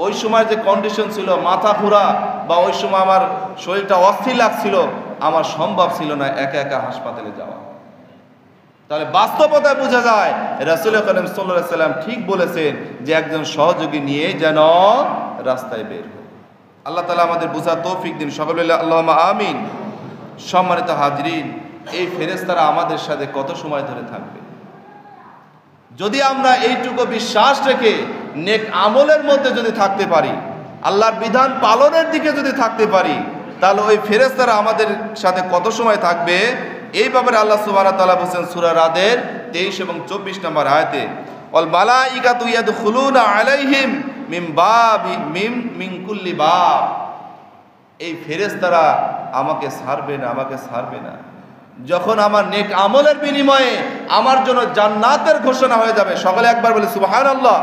ওই সময় যে কন্ডিশন ছিল, মাথা ঘোরা বা ওই সময় আমার শরীরটা অস্থির লাগছিল, আমার সম্ভব ছিল না একা একা হাসপাতালে যাওয়া। তাহলে বাস্তবতায় বোঝা যায় রাসূল করিম সাল্লাল্লাহু আলাইহি সাল্লাম ঠিক বলেছেন যে একজন সহযোগী নিয়ে যেন রাস্তায় বের হয়। আল্লাহ তাআলা আমাদের বোঝার তৌফিক দিন, সকলে বলি আল্লাহুম্মা আমিন। সম্মানিত হাজরিন, এই ফেরেশতারা আমাদের সাথে কত সময় ধরে থাকবে? যদি আমরা এইটুকু বিশ্বাস রেখে নেক আমলের মধ্যে যদি থাকতে পারি, আল্লাহর বিধান পালনের দিকে যদি থাকতে পারি, তাহলে ওই ফেরেশতারা আমাদের সাথে কত সময় থাকবে? এই ব্যাপারে আল্লাহ সুবহানাহু ওয়া তাআলা বলেন সূরা রাদের 23 এবং 24 নম্বর আয়াতে, ওয়াল মালাইকাতু ইয়াদখুলুনা আলাইহিম মিন কুল্লি বাব। এই ফেরেশতারা আমাকে ছাড়বে না যখন আমার নেক আমলের বিনিময়ে আমার জন্য জান্নাতের ঘোষণা হয়ে যাবে। সকলে একবার বলে সুবহানাল্লাহ।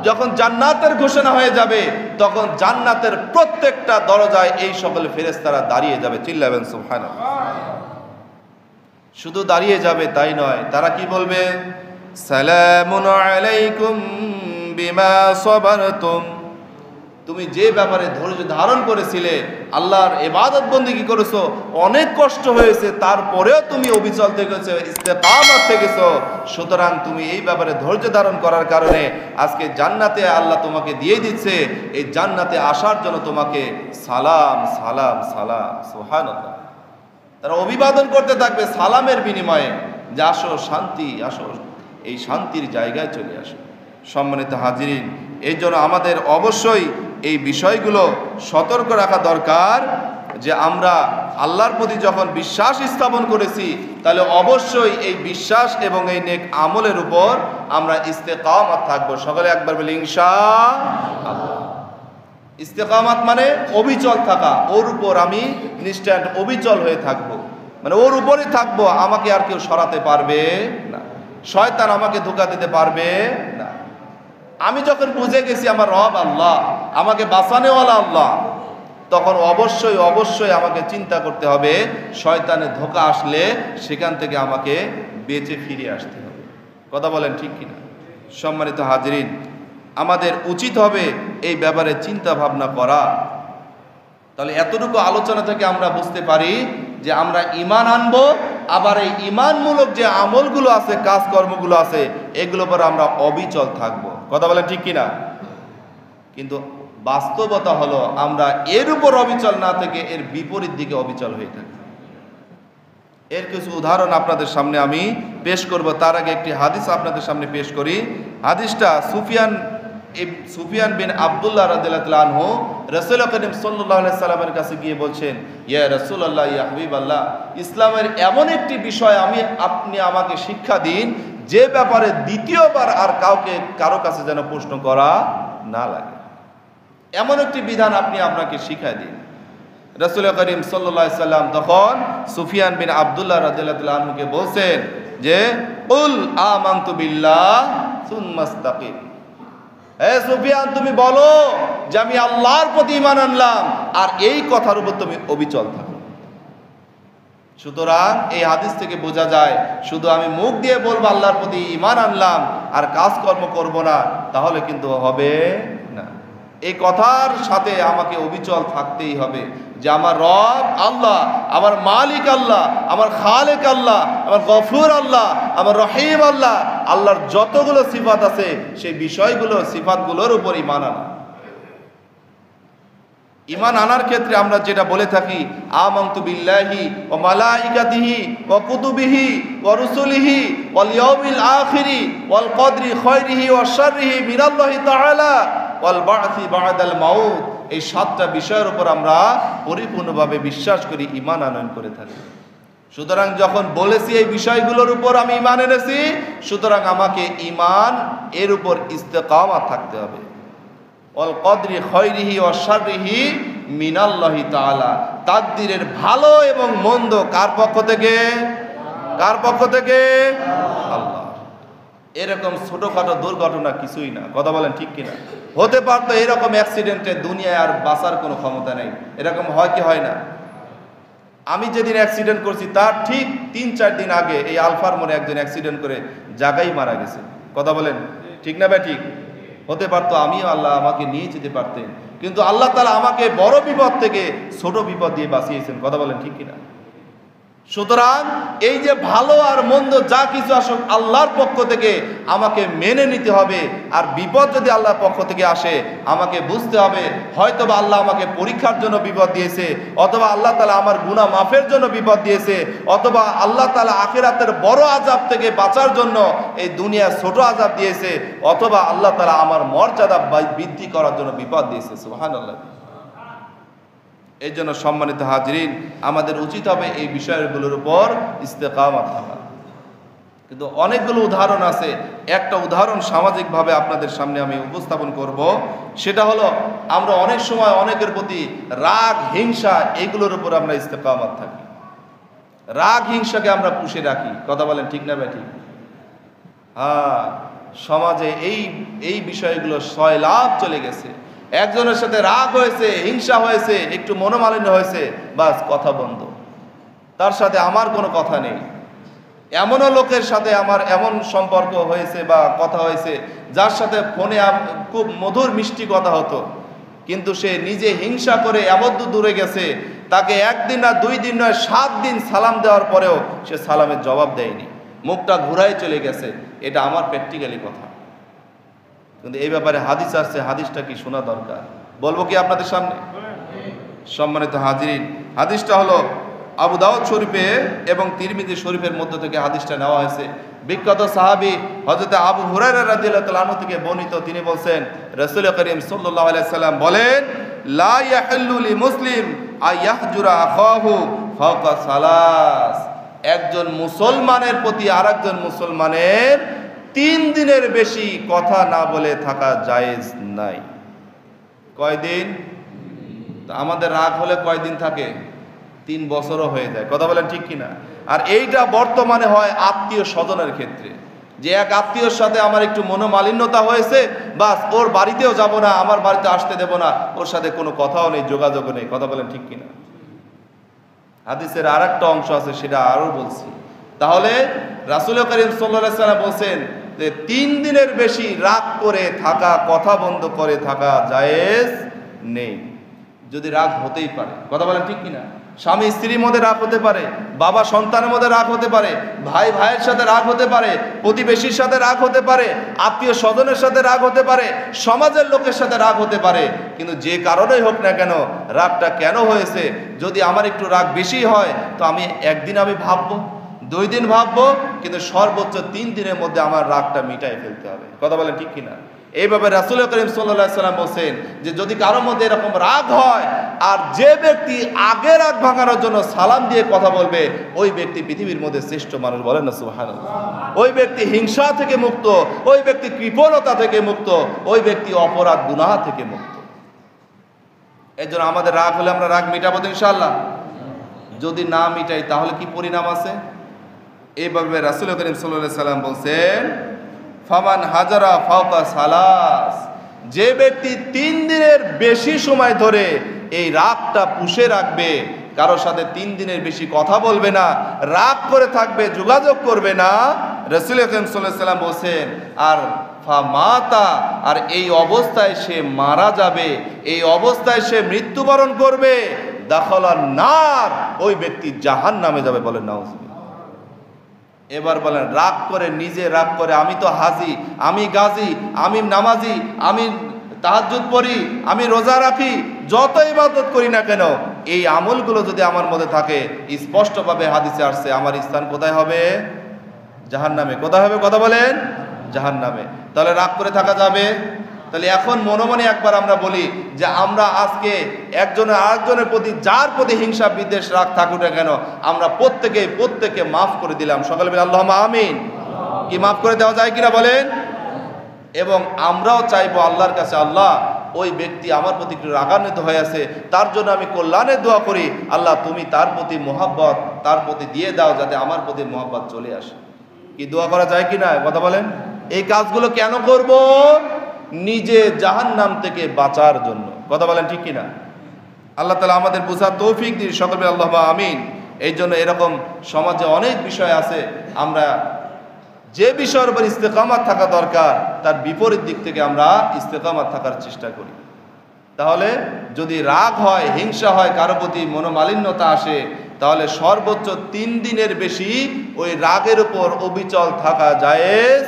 যখন জান্নাতের ঘোষণা হয়ে যাবে তখন জান্নাতের প্রত্যেকটা দরজায় এই সকল ফেরেশতারা দাঁড়িয়ে যাবে। চিল্লাবেন সুবহানাল্লাহ। শুধু দাঁড়িয়ে যাবে তাই নয়, তারা কি বলবে? সালামুন আলাইকুম বিমা সাবারতুম। তুমি যে ব্যাপারে ধৈর্য ধারণ করেছিলে, আল্লাহর ইবাদত বন্দেগী করেছো, অনেক কষ্ট হয়েছে, তারপরেও তুমি অবিচল থেকেছো, ইস্তেকামত থেকেছো, সুতরাং তুমি এই ব্যাপারে ধৈর্য ধারণ করার কারণে আজকে জান্নাতে আল্লাহ তোমাকে দিয়ে দিচ্ছে। এই জান্নাতে আসার জন্য তোমাকে সালাম সালাম সালাম। সুবহানাল্লাহ। তারা অভিবাদন করতে থাকবে সালামের বিনিময়ে যে আসো শান্তি, আসো এই শান্তির জায়গায় চলে আসো। সম্মানিত হাজিরিন, এই জন্য আমাদের অবশ্যই এই বিষয়গুলো সতর্ক রাখা দরকার যে আমরা আল্লাহর প্রতি যখন বিশ্বাস স্থাপন করেছি, তাহলে অবশ্যই এই বিশ্বাস এবং এই নেক আমলের উপর আমরা ইস্তেকামাত থাকবো। সকলে একবার বলি ইনশাআল্লাহ। ইস্তেকামাত মানে অবিচল থাকা, ওর উপর আমি ইনস্ট্যান্ট অবিচল হয়ে থাকবো, মানে ওর উপরই থাকবো, আমাকে আর কেউ সরাতে পারবে না, শয়তান আমাকে ধোঁকা দিতে পারবে না। আমি যখন বুঝে গেছি আমার রব আল্লাহ, আমাকে বাঁচানেওয়ালা আল্লাহ, তখন অবশ্যই আমাকে চিন্তা করতে হবে শয়তানের ধোঁকা আসলে সেখান থেকে আমাকে বেঁচে ফিরে আসতে হবে। কথা বলেন ঠিক কিনা? সম্মানিত হাজিরিন, আমাদের উচিত হবে এই ব্যাপারে চিন্তা ভাবনা করা। তাহলে এতটুকু আলোচনা থেকে আমরা বুঝতে পারি যে আমরা ঈমান আনবো, আবার এই ঈমানমূলক যে আমলগুলো আছে, কাজকর্মগুলো আছে, এগুলোর উপর আমরা অবিচল থাকব। কথা বলেন ঠিক কিনা? কিন্তু বাস্তবতা হলো আমরা এর উপর অবিচল না থেকে এর বিপরীত দিকে অবিচল হয়ে থাকি। এর কিছু উদাহরণ আপনাদের সামনে আমি পেশ করব। তার আগে একটি হাদিস আপনাদের সামনে পেশ করি। হাদিসটা সুফিয়ান বিন আব্দুল্লাহ রাদিয়াল্লাহু আনহু রাসূল করিম সাল্লাল্লাহু আলাইহি সাল্লামের কাছে গিয়ে বলছেন, ইয়া রাসূলুল্লাহ, ইয়া হাবিবাল্লাহ, ইসলামের এমন একটি বিষয় আপনি আমাকে শিক্ষা দিন যে ব্যাপারে দ্বিতীয়বার আর কারো কাছে যেন প্রশ্ন করা না লাগে। এমন একটি বিধান আপনি আপনাকে শিখাই দিন। রাসূল করিম সাল্লাল্লাহু আলাইহি সাল্লাম তখন সুফিয়ান বিন আব্দুল্লাহ রাদিয়াল্লাহু আনহুকে বলছেন যে, কুল আমানতু বিল্লাহ সুম্মা ইসতাকিম। হে সুফিয়ান, তুমি বলো যে আমি আল্লাহর প্রতি ঈমান আনলাম, আর এই কথার উপর তুমি অবিচল থাকো। সুতরাং এই হাদিস থেকে বোঝা যায় শুধু আমি মুখ দিয়ে বলবো আল্লাহর প্রতি ঈমান আনলাম আর কাজকর্ম করব না, তাহলে কিন্তু হবে না। এই কথার সাথে আমাকে অবিচল থাকতেই হবে যে আমার রব আল্লাহ, আমার মালিক আল্লাহ, আমার খালেক আল্লাহ, আমার গফুর আল্লাহ, আমার রহিম আল্লাহ, আল্লাহর যতগুলো সিফাত আছে সেই বিষয়গুলো সিফাতগুলোর উপর ঈমান আনা। ঈমান আনার ক্ষেত্রে আমরা যেটা বলে থাকি, আমানতু বিল্লাহি ওয়া মালাইকাতিহি ওয়া কুতুবিহি ওয়া রুসুলিহি ওয়াল ইয়াউমিল আখিরি ওয়াল কদরি খায়রিহি ওয়া শাররিহি মিনাল্লাহি তাআলা ওয়াল বা'সি বা'দাল মাউত। এই সাতটা বিষয়ের উপর আমরা পরিপূর্ণভাবে বিশ্বাস করি, ঈমান আনয়ন করে থাকি। সুতরাং যখন বলেছি এই বিষয়গুলোর উপর আমি ঈমান এনেছি, সুতরাং আমাকে ঈমান এর উপর ইস্তেকামাত থাকতে হবে। ওয়াল কদরি খায়রিহি ওয়া শাররিহি মিনাল্লাহি তাআলা। তাকদীরের ভালো এবং মন্দ কার পক্ষ থেকে? কার পক্ষ থেকে? আল্লাহ। এরকম ছোটখাটো দুর্ঘটনা কিছুই না, কথা বলেন ঠিক কিনা? হতে পারতো এরকম অ্যাক্সিডেন্টে দুনিয়ায় আর বাঁচার কোনো ক্ষমতা নেই। এরকম হয় কি হয় না? আমি যেদিন অ্যাক্সিডেন্ট করছি তার ঠিক 3-4 দিন আগে এই আলফার মোড়ে একজন অ্যাক্সিডেন্ট করে জায়গায় মারা গেছে, কথা বলেন ঠিক না ভাই? ঠিক হতে পারতো, আমিও আল্লাহ আমাকে নিয়ে যেতে পারতেন, কিন্তু আল্লাহ তাআলা আমাকে বড় বিপদ থেকে ছোট বিপদ দিয়ে বাঁচিয়েছেন, কথা বলেন ঠিক কিনা? সুতরাং এই যে ভালো আর মন্দ যা কিছু আসুক আল্লাহর পক্ষ থেকে আমাকে মেনে নিতে হবে। আর বিপদ যদি আল্লাহর পক্ষ থেকে আসে আমাকে বুঝতে হবে হয়তোবা আল্লাহ আমাকে পরীক্ষার জন্য বিপদ দিয়েছে, অথবা আল্লাহ তাআলা আমার গুনাহ মাফের জন্য বিপদ দিয়েছে, অথবা আল্লাহ তাআলা আখিরাতের বড় আযাব থেকে বাঁচার জন্য এই দুনিয়ার ছোট আযাব দিয়েছে, অথবা আল্লাহ তাআলা আমার মর্যাদা বৃদ্ধি করার জন্য বিপদ দিয়েছে। সুবহানাল্লাহ। এই জন্য সম্মানিত হাজরিন, আমাদের উচিত হবে এই বিষয়গুলোর উপর ইস্তেকামত থাকা। কিন্তু অনেকগুলো উদাহরণ আছে, একটা উদাহরণ সামাজিকভাবে আপনাদের সামনে আমি উপস্থাপন করব। সেটা হলো আমরা অনেক সময় অনেকের প্রতি রাগ হিংসা এগুলোর উপর আমরা ইস্তেকামত থাকি, রাগ হিংসাকে আমরা পুষে রাখি, কথা বলেন ঠিক না ভাই? ঠিক। হ্যাঁ, সমাজে এই বিষয়গুলো সয়লাভ চলে গেছে। একজনের সাথে রাগ হয়েছে, হিংসা হয়েছে, একটু মনোমালিন্য হয়েছে, বাস কথা বন্ধ, তার সাথে আমার কোনো কথা নেই। এমনও লোকের সাথে আমার এমন সম্পর্ক হয়েছে বা কথা হয়েছে যার সাথে ফোনে খুব মধুর মিষ্টি কথা হতো, কিন্তু সে নিজে হিংসা করে এমন দূরে গেছে, তাকে 1 দিন না 2 দিন নয় 7 দিন সালাম দেওয়ার পরেও সে সালামের জবাব দেয়নি, মুখটা ঘুরাই চলে গেছে। এটা আমার প্র্যাকটিক্যালি কথা, কিন্তু এই ব্যাপারে হাদিস আসছে, হাদিসটা কি শোনা দরকার, বলবো কি আপনাদের সামনে? সম্মানিত হাজিরিন, হাদিসটা হলো আবু দাউদ শরীফে এবং তিরমিজি শরীফের মধ্য থেকে হাদিসটা নেওয়া হয়েছে। বিখ্যাত সাহাবী হযরত আবু হুরায়রা রাদিয়াল্লাহু তাআলা আনহু থেকে বর্ণিত, তিনি বলছেন রাসূল করিম সাল্লাল্লাহু আলাইহি সাল্লাম বলেন, লা ইয়াহিল্লু লি মুসলিম আয়াহজুরা আখাহু ফাওকা সালাস। একজন মুসলমানের প্রতি আরেকজন মুসলমানের 3 দিনের বেশি কথা না বলে থাকা জায়েজ নাই। কয়দিন? আমাদের রাগ হলে কয়দিন থাকে? 3 বছরও হয়ে যায়, কথা বলেন ঠিক কিনা? আর এইটা বর্তমানে হয় আত্মীয় স্বজনের ক্ষেত্রে, যে এক আত্মীয়র সাথে আমার একটু মনোমালিন্যতা হয়েছে, বাস ওর বাড়িতেও যাব না, আমার বাড়িতে আসতে দেব না, ওর সাথে কোনো কথাও নেই, যোগাযোগও নেই, কথা বলেন ঠিক কিনা? হাদিসের আর একটা অংশ আছে, সেটা আরও বলছি। তাহলে রাসূল করিম সাল্লাল্লাহু আলাইহি ওয়াসাল্লাম বলছেন যে 3 দিনের বেশি রাগ করে থাকা, কথা বন্ধ করে থাকা জায়েজ নেই। যদি রাগ হতেই পারে, কথা বলেন ঠিক কিনা? স্বামী স্ত্রীর মধ্যে রাগ হতে পারে, বাবা সন্তানের মধ্যে রাগ হতে পারে, ভাই ভাইয়ের সাথে রাগ হতে পারে, প্রতিবেশীর সাথে রাগ হতে পারে, আত্মীয় স্বজনের সাথে রাগ হতে পারে, সমাজের লোকের সাথে রাগ হতে পারে। কিন্তু যে কারণেই হোক না কেন, রাগটা কেন হয়েছে, যদি আমার একটু রাগ বেশি হয় তো আমি একদিন আমি ভাববো, 2 দিন ভাববো, কিন্তু সর্বোচ্চ 3 দিনের মধ্যে আমার রাগটা মিটাই ফেলতে হবে, কথা বলেন ঠিক কিনা? এইভাবে রাসূল করিম সাল্লাল্লাহু আলাইহি সাল্লাম বলেন যে যদি কারোর মধ্যে এরকম রাগ হয়, আর যে ব্যক্তি আগে রাগ ভাঙানোর জন্য সালাম দিয়ে কথা বলবে, ওই ব্যক্তি পৃথিবীর মধ্যে শ্রেষ্ঠ মানুষ, বলেন না সুবহানাল্লাহ। ওই ব্যক্তি হিংসা থেকে মুক্ত, ওই ব্যক্তি কৃপণতা থেকে মুক্ত, ওই ব্যক্তি অপরাধ গুনাহ থেকে মুক্ত। এই জন্য আমাদের রাগ হলে আমরা রাগ মিটাবো তো ইনশাআল্লাহ। যদি না মিটাই তাহলে কি পরিণাম আছে? এইভাবে রাসূল করিম সাল্লাল্লাহু আলাইহি সাল্লাম বলছেন, ফামান হাজারা ফাওকা সালাস। যে ব্যক্তি 3 দিনের বেশি সময় ধরে এই রাগটা পুষে রাখবে, কারোর সাথে 3 দিনের বেশি কথা বলবে না, রাগ করে থাকবে, যোগাযোগ করবে না, রাসূল করিম সাল্লাল্লাহু আলাইহি সাল্লাম বলেন, আর ফামাতা, আর এই অবস্থায় সে মারা যাবে, এই অবস্থায় সে মৃত্যুবরণ করবে, দাখালান নার, ওই ব্যক্তি জাহান্নামে যাবে, বলেন নাউজুবিল্লাহ। এবার বলেন, রাগ করে, নিজে রাগ করে, আমি তো হাজি, আমি গাজী, আমি নামাজি, আমি তাহাজ্জুদ পড়ি, আমি রোজা রাখি, যত ইবাদত করি না কেন, এই আমলগুলো যদি আমার মধ্যে থাকে, স্পষ্টভাবে হাদিসে আসছে আমার স্থান কোথায় হবে? জাহান্নামে। কোথায় হবে? কথা বলেন, জাহান্নামে। তাহলে রাগ করে থাকা যাবে? তাহলে এখন মনে মনে একবার আমরা বলি যে আমরা আজকে একজনের আরেকজনের প্রতি যার প্রতি হিংসা বিদ্বেষ রাগ থাকুক না কেন, আমরা প্রত্যেকে মাফ করে দিলাম। সকলে বলে আল্লাহুম্মা আমিন। কি মাফ করে দেওয়া যায় কিনা বলেন? এবং আমরাও চাইবো আল্লাহর কাছে, আল্লাহ ওই ব্যক্তি আমার প্রতি একটু রাগান্বিত হয়ে আছে, তার জন্য আমি কল্যাণের দোয়া করি, আল্লাহ তুমি তার প্রতি মহব্বত তার প্রতি দিয়ে দাও, যাতে আমার প্রতি মহব্বত চলে আসে। কি দোয়া করা যায় কিনা কথা বলেন? এই কাজগুলো কেন করব? নিজে জাহান্নাম থেকে বাঁচার জন্য। কথা বলেন ঠিক কিনা? আল্লাহ তাআলা আমাদের বোঝার তৌফিক দিন, সকলে আল্লাহুম্মা আমিন। এই জন্য এরকম সমাজে অনেক বিষয় আছে, আমরা যে বিষয়ের উপর ইস্তেকামাত থাকা দরকার তার বিপরীত দিক থেকে আমরা ইস্তেকামাত থাকার চেষ্টা করি। তাহলে যদি রাগ হয়, হিংসা হয়, কারো প্রতি মনোমালিন্যতা আসে, তাহলে সর্বোচ্চ 3 দিনের বেশি ওই রাগের উপর অবিচল থাকা জায়েজ।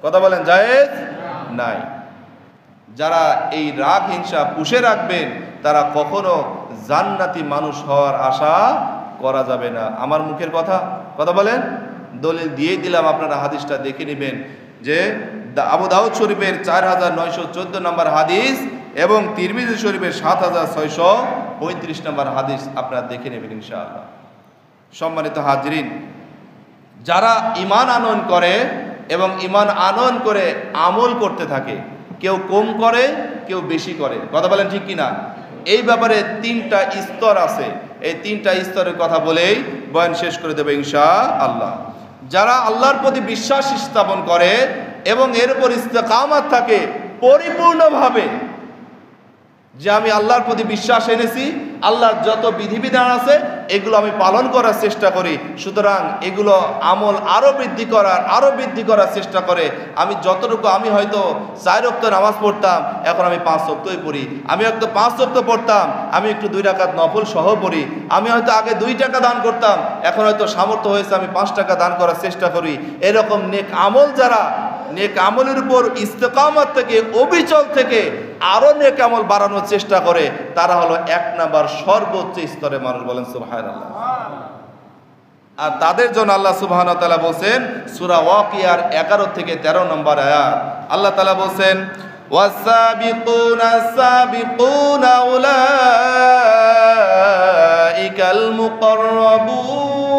কথা বলেন জায়েজ নাই। যারা এই রাগ হিংসা পুষে রাখবেন তারা কখনো জান্নাতি মানুষ হওয়ার আশা করা যাবে না। আমার মুখের কথা বলেন, দলিল দিয়ে দিলাম, আপনারা হাদিসটা দেখে নেবেন যে আবু দাউদ শরীফের 4914 নম্বর হাদিস এবং তিরমিজি শরীফের 7635 নম্বর হাদিস আপনারা দেখে নেবেন ইনশাআল্লাহ। সম্মানিত হাজরিন, যারা ঈমান আনয়ন করে এবং ঈমান আনয়ন করে আমল করতে থাকে, কেউ কম করে কেউ বেশি করে, কথা বলেন ঠিক কিনা? এই ব্যাপারে 3টা স্তর আছে। এই 3টা স্তরের কথা বলেই বয়ান শেষ করে দেবে ইনশাআল্লাহ। যারা আল্লাহর প্রতি বিশ্বাস স্থাপন করে এবং এর উপর ইস্তেকামাত থাকে পরিপূর্ণভাবে, যে আমি আল্লাহর প্রতি বিশ্বাস এনেছি, আল্লাহর যত বিধিবিধান আছে এগুলো আমি পালন করার চেষ্টা করি, সুতরাং এগুলো আমল আরও বৃদ্ধি করার চেষ্টা করে। আমি যতটুকু, আমি হয়তো 4 ওয়াক্ত নামাজ পড়তাম, এখন আমি 5 ওয়াক্তই পড়ি। আমি হয়তো 5 ওয়াক্ত পড়তাম, আমি একটু 2 রাকাত নফল সহ পড়ি। আমি হয়তো আগে 2 টাকা দান করতাম, এখন হয়তো সামর্থ্য হয়েছে আমি 5 টাকা দান করার চেষ্টা করি। এরকম নেক আমল, যারা নেক আমলের উপর ইস্তেকামাত থেকে, অবিচল থেকে আরো নেক আমল বাড়ানোর চেষ্টা করে, তারা হলো 1 নাম্বার সর্বোচ্চ স্তরে মানুষ। বলেন সুবহানাল্লাহ। আর তাদের জন্য আল্লাহ সুবহানাহু ওয়া তাআলা বলেন সূরা ওয়াকিয়ার 11 থেকে 13 নম্বর আয়াত, আল্লাহ তাআলা বলেন ওয়াসাবিকুনা সাবিকুনা উলাইকাল মুকাররাবুন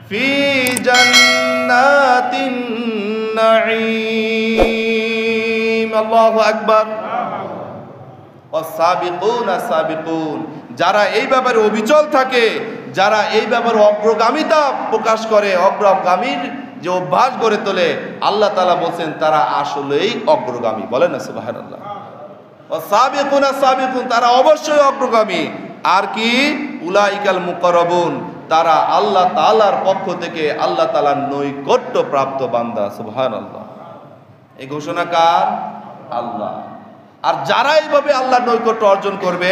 ফি জান্নাতিন নাঈম। আল্লাহু আকবার। ওয়াসাবিকুন, যারা এই ব্যাপারে অবিচল থাকে, যারা এই ব্যাপারে অগ্রগামিতা প্রকাশ করে, অগ্রগামীর যে অভ্যাস গড়ে তোলে, আল্লাহ তাআলা বলেন তারা আসলেই অগ্রগামী। বলেন না সুবহানাল্লাহ। ওয়াসাবিকুন, তারা অবশ্যই অগ্রগামী। আর কি? উলাইকাল মুকাররাবুন, তারা আল্লাহ তাআলার পক্ষ থেকে আল্লাহ তাআলার নৈকট্য প্রাপ্ত বান্দা। সুবহানাল্লাহ। এই ঘোষণা কার? আল্লাহ। আর যারা এইভাবে আল্লাহর নৈকট্য অর্জন করবে,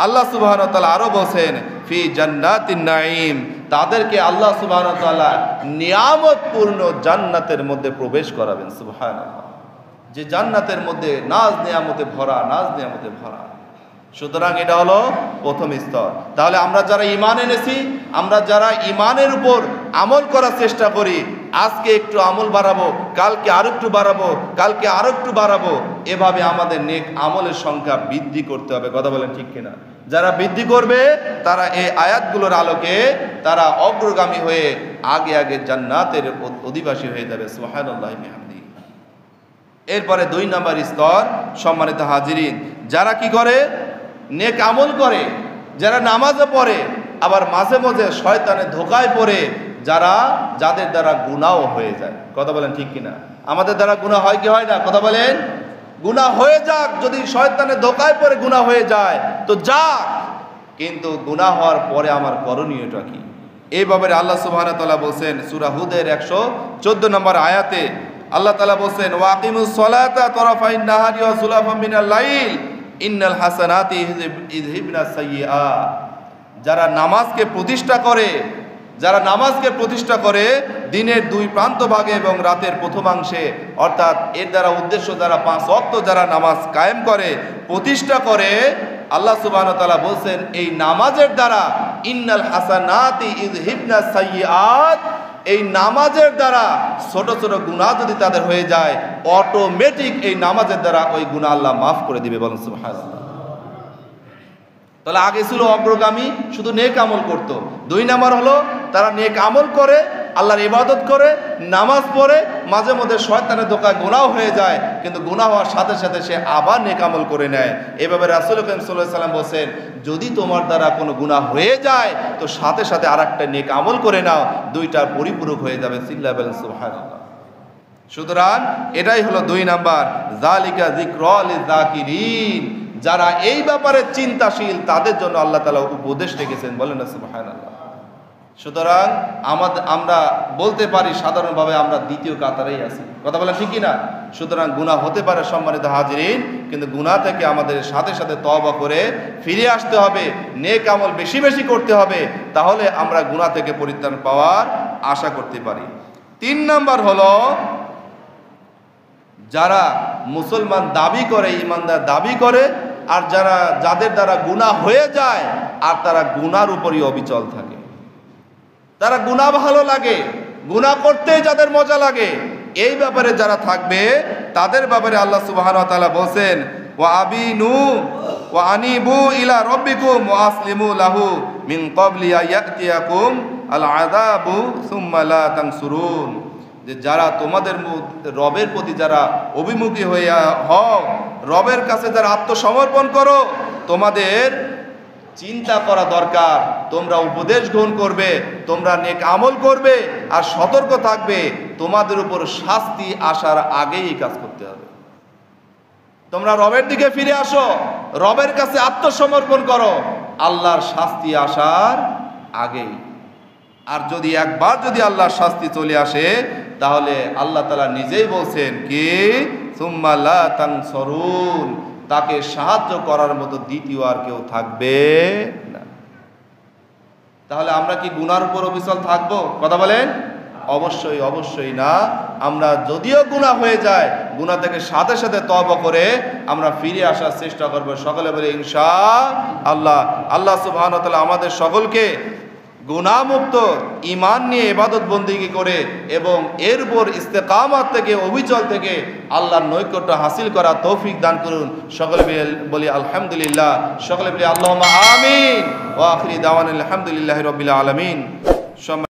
আল্লাহ সুবহানাহু ওয়া তাআলা আরো বলেন ফি জান্নাতিন নাঈম, তাদেরকে আল্লাহ সুবহানাহু ওয়া তাআলা নিয়ামতপূর্ণ জান্নাতের মধ্যে প্রবেশ করাবেন। সুবহানাল্লাহ। যে জান্নাতের মধ্যে নাজ নিয়ামতে ভরা। সুতরাং এটা হলো প্রথম স্তর। তাহলে আমরা যারা ঈমান এনেছি, আমরা যারা ঈমানের উপর আমল করার চেষ্টা করি, আজকে একটু আমল বাড়াবো, কালকে আরেকটু বাড়াবো, কালকে আরেকটু বাড়াবো, এভাবে আমাদের নেক আমলের সংখ্যা বৃদ্ধি করতে হবে। কথা বলেন ঠিক কিনা? যারা বৃদ্ধি করবে তারা এই আয়াতগুলোর আলোকে তারা অগ্রগামী হয়ে আগে জান্নাতের অধিবাসী হয়ে যাবে। সুবহানাল্লাহি বিহামদিহি। এরপরে 2 নম্বর স্তর, সম্মানিত হাজিরিন, যারা কি করে? নেক আমল করে, যারা নামাজে পড়ে, আবার মাঝে মাঝে শয়তানের ধোকায় পড়ে, যাদের দ্বারা গুনাহ হয়ে যায়। কথা বলেন ঠিক কিনা? আমাদের দ্বারা গুনাহ হয় কি হয় না? কথা বলেন। গুনাহ হয়ে যাক, যদি শয়তানের ধোকায় পড়ে গুনাহ হয়ে যায় তো যাক, কিন্তু গুনাহ হওয়ার পরে আমার করণীয়টা কি? এই ব্যাপারে আল্লাহ সুবহানাহু ওয়া তাআলা বলেন সূরা হুদের 114 নম্বর আয়াতে, আল্লাহ তাআলা বলেন ওয়াকিমুস সালাতা তরাফাইন নাহারি ওয়া সুলাফাম মিনাল লাইল ইন্নাল হাসানাতি ইযহিবনাস সাইয়্যাত। যারা নামাজকে প্রতিষ্ঠা করে দিনের 2 প্রান্ত ভাগে এবং রাতের প্রথমাংশে, অর্থাৎ এর দ্বারা উদ্দেশ্য যারা 5 ওয়াক্ত যারা নামাজ কায়েম করে, প্রতিষ্ঠা করে, আল্লাহ সুবহানাহু ওয়া তাআলা বলেন এই নামাজের দ্বারা ইন্নাল হাসানাতি ইযহিবনাস সাইয়্যাত, এই নামাজের দ্বারা ছোট ছোট গুনাহ যদি তাদের হয়ে যায়, অটোমেটিক এই নামাজের দ্বারা ওই গুনাহ আল্লাহ মাফ করে দিবে। বলেন সুবহানাল্লাহ। তাহলে আগে ছিল অগ্রগামী, শুধু নেক আমল করত। 2 নাম্বার হলো তারা নেক আমল করে আল্লাহর ইবাদত করে, নামাজ পড়ে, মাঝে মধ্যে শয়তানের ধোঁকায় গুনাহ হয়ে যায়, কিন্তু গুনাহ হওয়ার সাথে সাথে সে আবার নেক আমল করে নেয়। এভাবে রাসূল করিম সাল্লাল্লাহু আলাইহি ওয়াসাল্লাম বলেন, যদি তোমার দ্বারা কোনো গুনাহ হয়ে যায় তো সাথে সাথে আরেকটা নেক আমল করে নাও, দুইটা পরিপূরক হয়ে যাবে। সিল্লাহ বলেন সুবহানাল্লাহ। সুতরাং এটাই হলো 2 নাম্বার, যালিকা যিকরা লিযাকিরিন। যারা এই ব্যাপারে চিন্তাশীল তাদের জন্য আল্লাহ তাআলা উপদেশ রেখেছেন, বলেন না সুবহানাল্লাহ। সুতরাং আমরা বলতে পারি সাধারণভাবে আমরা দ্বিতীয় কাতারেই আছি, কথা বলেন ঠিক কি না? সুতরাং গুনাহ হতে পারে সম্মানিত হাজিরিন, কিন্তু গুনাহ থেকে আমাদের সাথে সাথে তওবা করে ফিরে আসতে হবে, নেক আমল বেশি বেশি করতে হবে, তাহলে আমরা গুনাহ থেকে পরিত্রাণ পাওয়ার আশা করতে পারি। 3 নাম্বার হলো, যারা মুসলমান দাবি করে, ইমানদার দাবি করে, আর যাদের দ্বারা গুনাহ হয়ে যায় আর তারা গুনার উপরই অবিচল থাকে, তারা গুনাহ ভালো লাগে, গুনাহ করতেই যাদের মজা লাগে, এই ব্যাপারে যারা থাকবে তাদের ব্যাপারে আল্লাহ সুবহানাহু ওয়া তাআলা বলেন, ওয়া আবিনু ওয়া আনিবু ইলা রাব্বিকুম ওয়া আসলিমু লাহু মিন ক্বাবলি আয়াতিয়াকুম আল আযাবু সুম্মা লা তানসুরুন। যে যারা তোমাদের রবের প্রতি যারা অভিমুখী হয়ে হও, রবের কাছে যারা আত্মসমর্পণ করো, তোমাদের চিন্তা করা দরকার, তোমরা উপদেশ গ্রহণ করবে, তোমরা নেক আমল করবে, আর সতর্ক থাকবে, তোমাদের উপর শাস্তি আসার আগেই এই কাজ করতে হবে। তোমরা রবের দিকে ফিরে আসো, রবের কাছে আত্মসমর্পণ করো, আল্লাহর শাস্তি আসার আগেই। আর যদি একবার যদি আল্লাহর শাস্তি চলে আসে, তাহলে আল্লাহ তাআলা নিজেই বলছেন কি, সুম্মা লা তানসুরুন, তাকে সাহায্য করার মতো দ্বিতীয় আর কেউ থাকবে না। তাহলে আমরা কি গুনার উপর অবিচল থাকবো? কথা বলেন। অবশ্যই অবশ্যই না। আমরা যদিও গুনাহ হয়ে যায়, গুনাহ থেকে সাথে সাথে তওবা করে আমরা ফিরে আসার চেষ্টা করব। সকলে বলে ইনশাআল্লাহ। আল্লাহ সুবহানাহু ওয়া তাআলা আমাদের সকলকে গুনাহমুক্ত ঈমান নিয়ে ইবাদত বন্দেগী করে এবং এর উপর ইস্তেকামত থেকে, অবিচল থেকে আল্লাহর নৈকট্য হাসিল করা তৌফিক দান করুন। সকলে বলি আলহামদুলিল্লাহ, সকলে বলি আল্লাহুম্মা আমিন। ওয়া আখিরি দাওয়ানা আলহামদুলিল্লাহি রাব্বিল আলামিন।